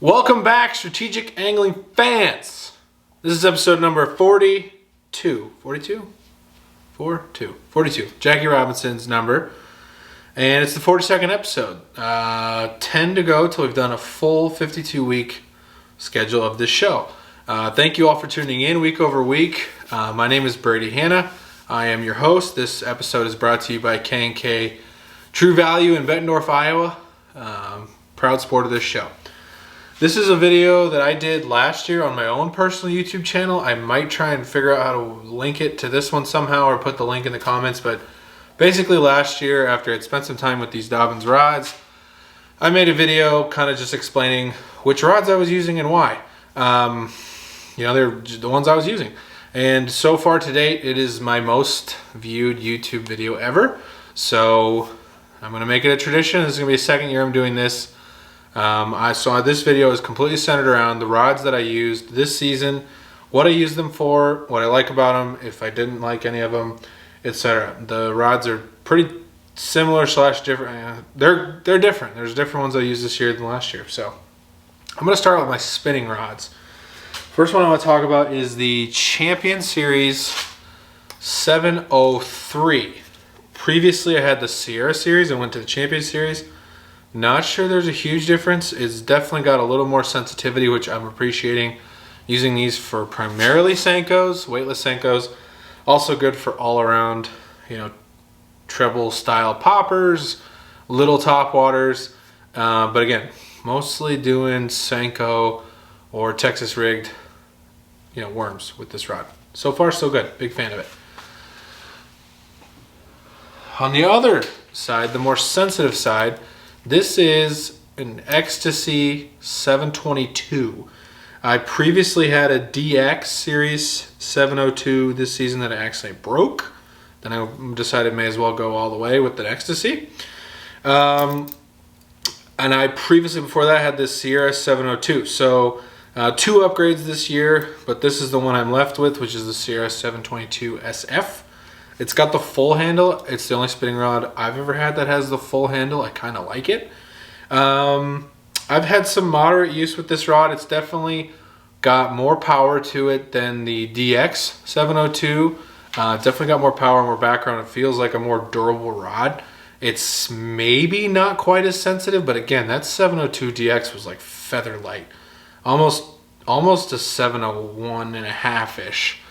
Welcome back, strategic angling fans. This is episode number 42. 42? 42. Jackie Robinson's number. And it's the 42nd episode. 10 to go till we've done a full 52-week schedule of this show. Thank you all for tuning in week over week. My name is Brady Hanna. I am your host. This episode is brought to you by K&K True Value in Bettendorf, Iowa. Proud supporter of this show. This is a video that I did last year on my own personal YouTube channel. I might try and figure out how to link it to this one somehow or put the link in the comments. But basically last year, after I'd spent some time with these Dobyns rods, I made a video kind of just explaining which rods I was using and why. They're the ones I was using. And so far to date, it is my most viewed YouTube video ever. So I'm going to make it a tradition. This is going to be the second year I'm doing this. This video is completely centered around the rods that I used this season, what I used them for, what I like about them, if I didn't like any of them, etc. The rods are pretty similar / different. They're different. There's different ones I used this year than last year. So I'm going to start with my spinning rods. First one I want to talk about is the Champion Series 703. Previously I had the Sierra Series and went to the Champion Series. Not sure there's a huge difference. It's definitely got a little more sensitivity, which I'm appreciating. Using these for primarily Senkos, weightless Senkos. Also good for all around, treble style poppers, little top waters. But again, mostly doing Senko or Texas rigged, worms with this rod. So far, so good. Big fan of it. On the other side, the more sensitive side, this is an Ecstasy 722. I previously had a DX Series 702 this season that I actually broke. Then I decided may as well go all the way with the Ecstasy. And I previously, before that, had this Sierra 702. So 2 upgrades this year, but this is the one I'm left with, which is the Sierra 722 SF. It's got the full handle. It's the only spinning rod I've ever had that has the full handle. I kind of like it. I've had some moderate use with this rod. It's definitely got more power to it than the DX 702. Definitely got more power, more background. It feels like a more durable rod. It's maybe not quite as sensitive, but again, that 702 DX was like feather light. Almost a 701 and a half-ish.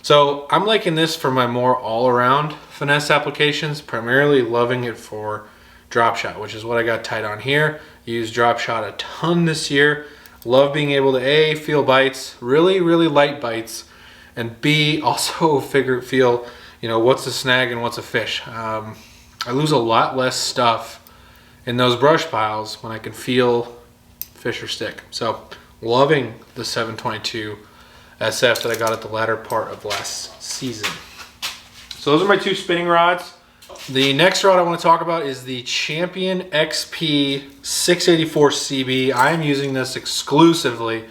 So I'm liking this for my more all-around finesse applications, primarily loving it for drop shot, which is what I got tight on here. Used drop shot a ton this year. Love being able to A, feel bites, really, really light bites, and B, also feel, what's a snag and what's a fish. I lose a lot less stuff in those brush piles when I can feel fish or stick. So loving the 722 SF that I got at the latter part of last season. So those are my 2 spinning rods. The next rod I want to talk about is the Champion XP 684 CB. I am using this exclusively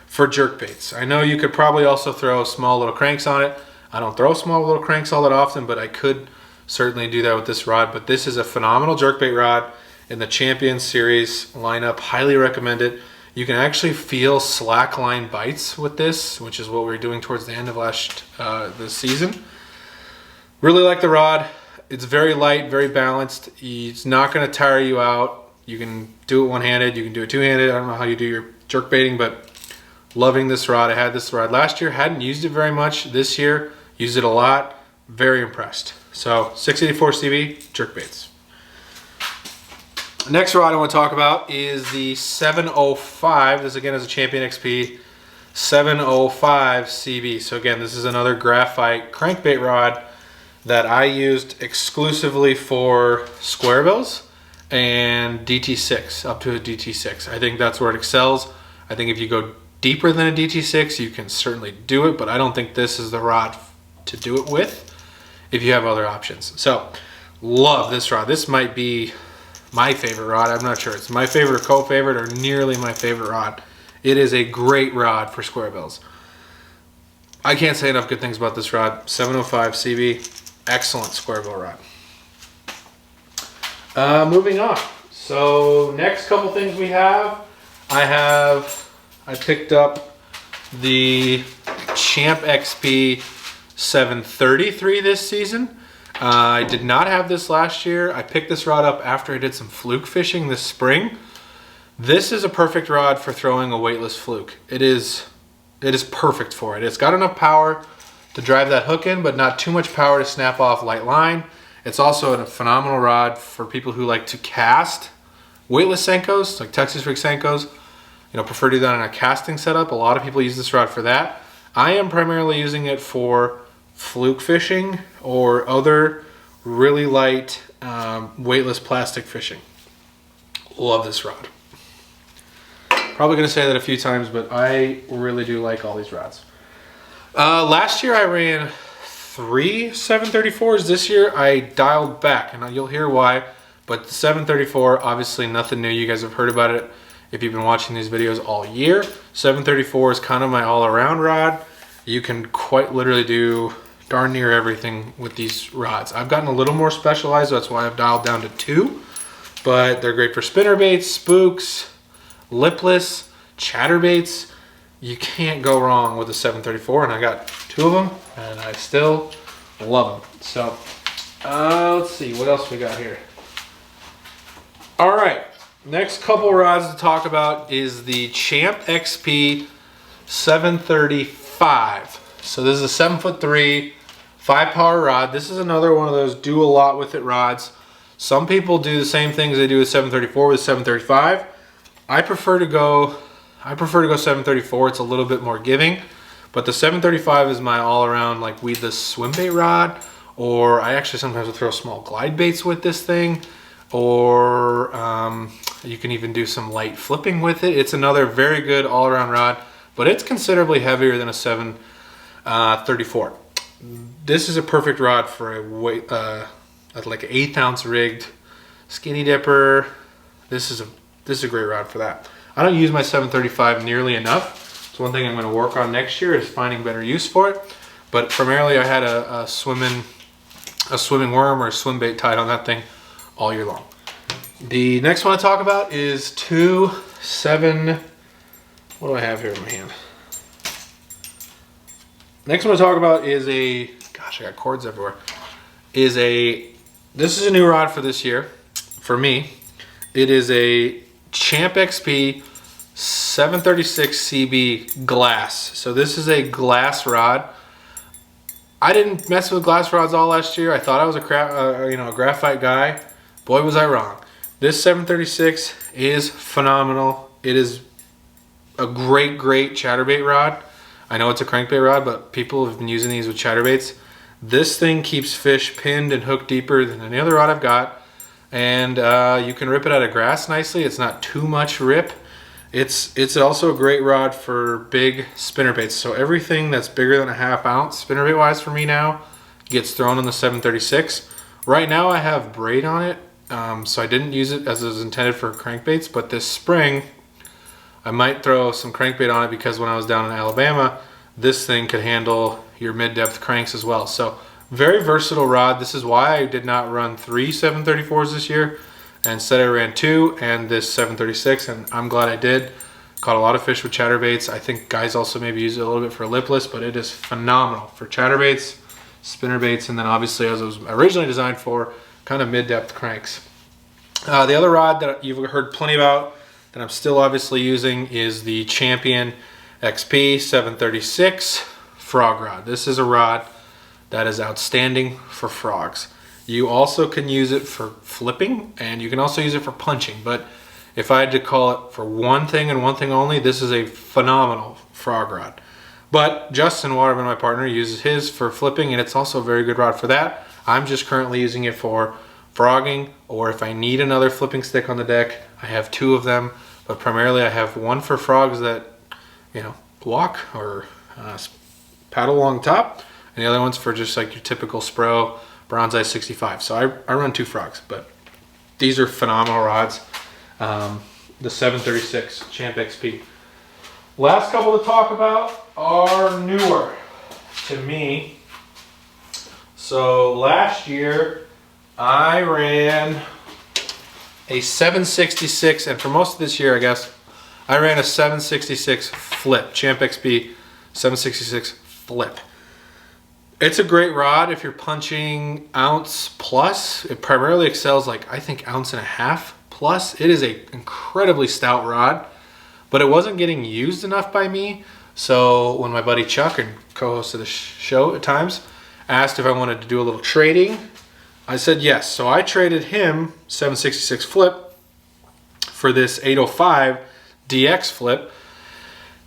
for jerkbaits. I know you could probably also throw small little cranks on it. I don't throw small little cranks all that often, but I could certainly do that with this rod. But this is a phenomenal jerkbait rod in the Champion Series lineup. Highly recommend it. You can actually feel slack line bites with this, which is what we were doing towards the end of this season. Really like the rod. It's very light, very balanced. It's not going to tire you out. You can do it one-handed. You can do it two-handed. I don't know how you do your jerk baiting, but loving this rod. I had this rod last year. Hadn't used it very much. This year, used it a lot. Very impressed. So 684 CB, jerk baits. Next rod I want to talk about is the 705. This again is a Champion XP 705 CB. So again, this is another graphite crankbait rod that I used exclusively for square bills and DT6, up to a DT6. I think that's where it excels. I think if you go deeper than a DT6, you can certainly do it, but I don't think this is the rod to do it with if you have other options. So love this rod. This might be my favorite rod. I'm not sure. It's my favorite or co-favorite or nearly my favorite rod. It is a great rod for square bills. I can't say enough good things about this rod. 705 CB, excellent square bill rod. Moving on. So next couple things we have, I have I picked up the Champ XP 733 this season. I did not have this last year. I picked this rod up after I did some fluke fishing this spring. This is a perfect rod for throwing a weightless fluke. It is perfect for it. It's got enough power to drive that hook in, but not too much power to snap off light line. It's also a phenomenal rod for people who like to cast weightless Senkos, like Texas rig Senkos. You know, prefer to do that in a casting setup. A lot of people use this rod for that. I am primarily using it for fluke fishing or other really light weightless plastic fishing. Love this rod. Probably going to say that a few times, but I really do like all these rods. Last year I ran 3 734s. This year I dialed back, and you'll hear why. But the 734, obviously nothing new. You guys have heard about it if you've been watching these videos all year. 734 is kind of my all-around rod. You can quite literally do darn near everything with these rods. I've gotten a little more specialized, so that's why I've dialed down to 2. But they're great for spinnerbaits, spooks, lipless, chatterbaits. You can't go wrong with a 734, and I got 2 of them, and I still love them. So, let's see, what else we got here? All right, next couple rods to talk about is the Champ XP 735. So this is a 7'3", 5-power rod. This is another one of those do a lot with it rods. Some people do the same things they do with 734 with 735. I prefer to go 734. It's a little bit more giving, but the 735 is my all-around like weedless swim bait rod, or I actually sometimes will throw small glide baits with this thing, or you can even do some light flipping with it. It's another very good all-around rod, but it's considerably heavier than a 734. This is a perfect rod for a weight, like an 1/8 ounce rigged skinny dipper. This is a great rod for that. I don't use my 735 nearly enough. It's one thing I'm going to work on next year is finding better use for it. But primarily I had a swimming worm or a swim bait tied on that thing all year long. The next one I talk about is what do I have here in my hand? Next one I talk about is gosh, I got cords everywhere. This is a new rod for this year, for me. It is a Champ XP 736 CB glass. So this is a glass rod. I didn't mess with glass rods all last year. I thought I was a graphite guy. Boy, was I wrong. This 736 is phenomenal. It is a great chatterbait rod. I know it's a crankbait rod, but people have been using these with chatterbaits. This thing keeps fish pinned and hooked deeper than any other rod I've got. And you can rip it out of grass nicely. It's not too much rip. It's also a great rod for big spinnerbaits. So everything that's bigger than a 1/2 ounce spinnerbait wise for me now gets thrown on the 736. Right now I have braid on it, so I didn't use it as it was intended for crankbaits, but this spring I might throw some crankbait on it because when I was down in Alabama, this thing could handle your mid-depth cranks as well. So very versatile rod. This is why I did not run 3 734s this year. Instead I ran 2 and this 736, and I'm glad I did. Caught a lot of fish with chatterbaits. I think guys also maybe use it a little bit for lipless, but it is phenomenal for chatterbaits, spinnerbaits, and then obviously as it was originally designed for, kind of mid-depth cranks. The other rod that you've heard plenty about that I'm still obviously using is the Champion XP 736 frog rod. This is a rod that is outstanding for frogs. You also can use it for flipping, and you can also use it for punching, but if I had to call it for one thing and one thing only, this is a phenomenal frog rod. But Justin Waterman, my partner, uses his for flipping, and it's also a very good rod for that. I'm just currently using it for frogging, or if I need another flipping stick on the deck, I have 2 of them, but primarily I have one for frogs that, you know, walk or paddle along top, and the other one's for just like your typical Spro Bronze 65. So I run 2 frogs, but these are phenomenal rods. The 736 Champ XP. Last couple to talk about are newer to me. So last year I ran a 766, and for most of this year, I guess, I ran a 766 flip, Champ XP 766 flip. It's a great rod if you're punching ounce plus. It primarily excels like, I think, ounce and a half plus. It is a incredibly stout rod, but it wasn't getting used enough by me. So when my buddy Chuck, and co-host of the show at times, asked if I wanted to do a little trading, I said yes. So I traded him 766 flip for this 805 DX flip.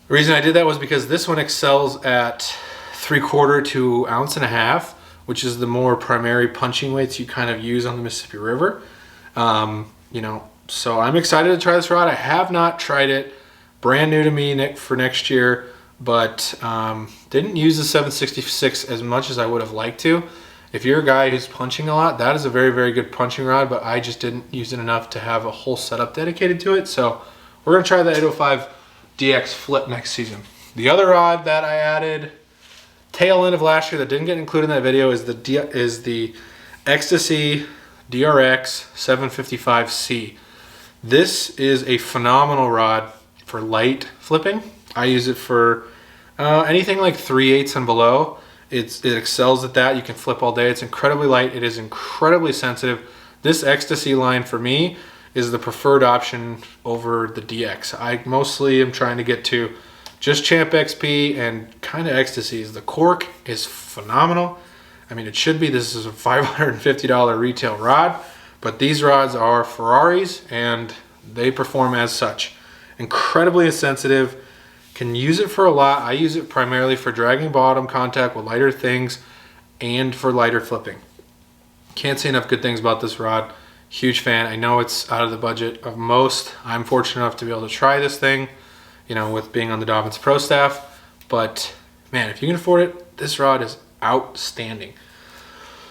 The reason I did that was because this one excels at 3/4 to ounce and a half, which is the more primary punching weights you kind of use on the Mississippi River. You know, so I'm excited to try this rod. I have not tried it. Brand new to me for next year, but didn't use the 766 as much as I would have liked to. If you're a guy who's punching a lot, that is a very, very good punching rod, but I just didn't use it enough to have a whole setup dedicated to it. So we're gonna try the 805 DX flip next season. The other rod that I added tail end of last year that didn't get included in that video is the Ecstasy DRX 755C. This is a phenomenal rod for light flipping. I use it for anything like 3/8 and below. It excels at that. You can flip all day. It's incredibly light. It is incredibly sensitive. This Ecstasy line for me is the preferred option over the DX. I mostly am trying to get to just Champ XP and kind of Ecstasies. The cork is phenomenal. I mean, it should be. This is a $550 retail rod, but these rods are Ferraris and they perform as such. Incredibly sensitive. Can use it for a lot. I use it primarily for dragging bottom contact with lighter things and for lighter flipping. Can't say enough good things about this rod. Huge fan. I know it's out of the budget of most. I'm fortunate enough to be able to try this thing, you know, with being on the Dobyns Pro staff. But man, if you can afford it, this rod is outstanding.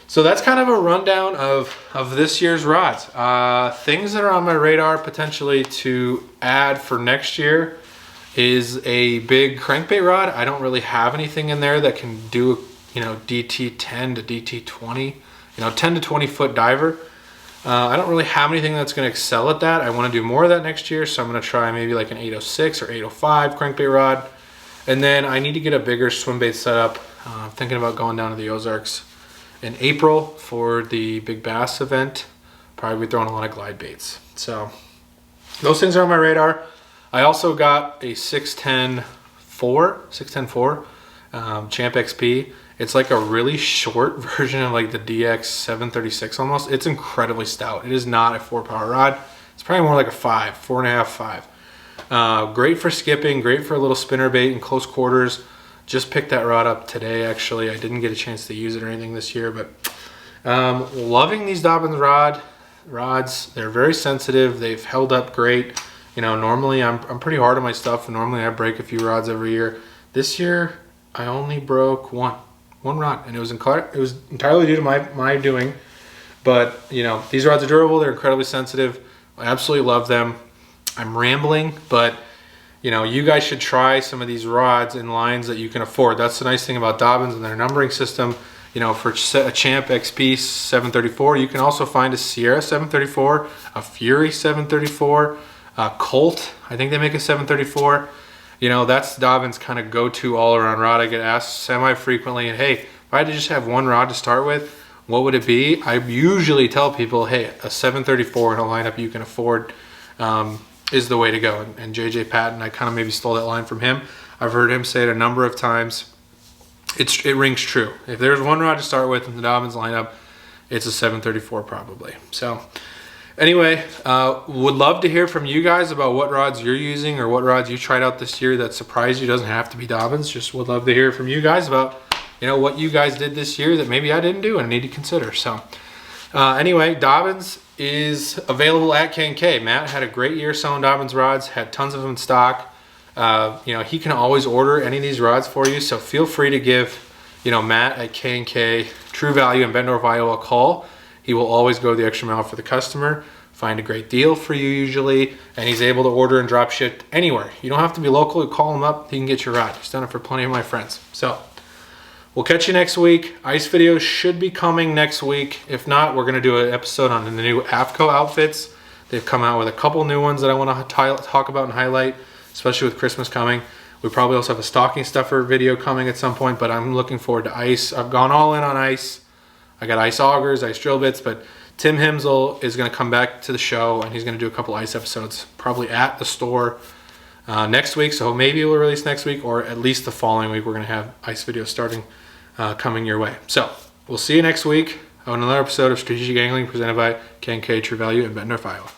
So that's kind of a rundown of this year's rods. Things that are on my radar potentially to add for next year is a big crankbait rod. I don't really have anything in there that can do, you know, DT 10 to DT 20, you know, 10 to 20 foot diver. I don't really have anything that's going to excel at that. I want to do more of that next year, so I'm going to try maybe like an 806 or 805 crankbait rod. And then I need to get a bigger swim bait setup. I'm thinking about going down to the Ozarks in April for the Big Bass event. Probably be throwing a lot of glide baits. So those things are on my radar. I also got a 610-4 Champ XP. It's like a really short version of like the DX 736 almost. It's incredibly stout. It is not a 4-power rod. It's probably more like a 5, 4.5, 5. Great for skipping, great for a little spinner bait in close quarters. Just picked that rod up today, actually. I didn't get a chance to use it or anything this year, but loving these Dobyns rods. They're very sensitive. They've held up great. You know, normally I'm pretty hard on my stuff, and normally I break a few rods every year. This year, I only broke one rod, and it was entirely due to my doing. But you know, these rods are durable. They're incredibly sensitive. I absolutely love them. I'm rambling, but you know, you guys should try some of these rods in lines that you can afford. That's the nice thing about Dobyns and their numbering system. You know, for a Champ XP 734, you can also find a Sierra 734, a Fury 734, a Colt. I think they make a 734. You know, that's Dobyns' kind of go-to all-around rod. I get asked semi-frequently, and hey, if I had to just have one rod to start with, what would it be? I usually tell people, hey, a 734 in a lineup you can afford is the way to go. And JJ Patton, I kind of maybe stole that line from him. I've heard him say it a number of times. It rings true. If there's one rod to start with in the Dobyns lineup, it's a 734 probably. So anyway, would love to hear from you guys about what rods you're using or what rods you tried out this year that surprised you. Doesn't have to be Dobyns. Just would love to hear from you guys about, you know, what you guys did this year that maybe I didn't do and I need to consider. So anyway, Dobyns is available at K&K. Matt had a great year selling Dobyns rods, had tons of them in stock. You know, he can always order any of these rods for you, so feel free to give, you know, Matt at K&K True Value in Bendorf, Iowa a call. He will always go the extra mile for the customer, find a great deal for you usually, and he's able to order and drop ship anywhere. You don't have to be local. You call him up, he can get your rod. He's done it for plenty of my friends. So we'll catch you next week. Ice videos should be coming next week. If not, we're going to do an episode on the new AFCO outfits. They've come out with a couple new ones that I want to talk about and highlight. especially with Christmas coming. We probably also have a stocking stuffer video coming at some point, but I'm looking forward to ice. I've gone all in on ice. I got ice augers, ice drill bits, but Tim Himsel is going to come back to the show, and he's going to do a couple ice episodes, probably at the store next week. So maybe we'll release next week, or at least the following week. We're going to have ice videos starting coming your way. So we'll see you next week on another episode of Strategic Angling presented by K&K True Value in Bettendorf, Iowa.